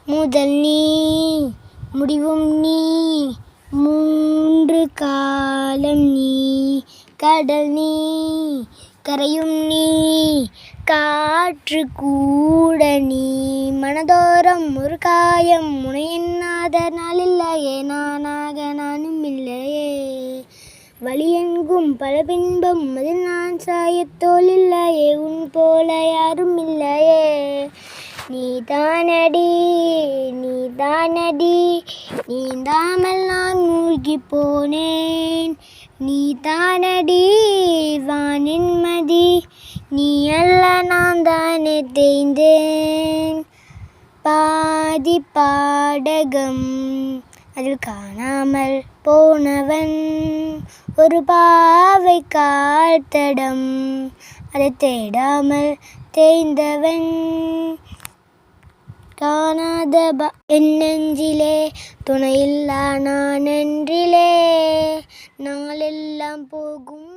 முதல் நீ முடிவும் நீ மூன்று காலம் நீ கடல் நீ கரையும் நீ காற்று கூட நீ மனதோரம் ஒரு காயம் முனையென்னாத நாளில்லையே நானாக நானும் இல்லையே வழியெங்கும் பல பின்பம் அதில் நான் சாயத்தோல் இல்லையே உன் போல யாரும் இல்லையே நீதானடி நீதானடி நீந்தாமல் நான் மூழ்கி போனேன் நீதானடி வானின்மதி நீ அல்ல நான் தானே தேய்ந்தேன் பாதி பாடகம் அதில் காணாமல் போனவன் ஒரு பாவை கால் தடம் அதை தேடாமல் தேய்ந்தவன் காணாத என் நெஞ்சிலே துணையில்லா நான் என்றிலே நாளெல்லாம் போகும்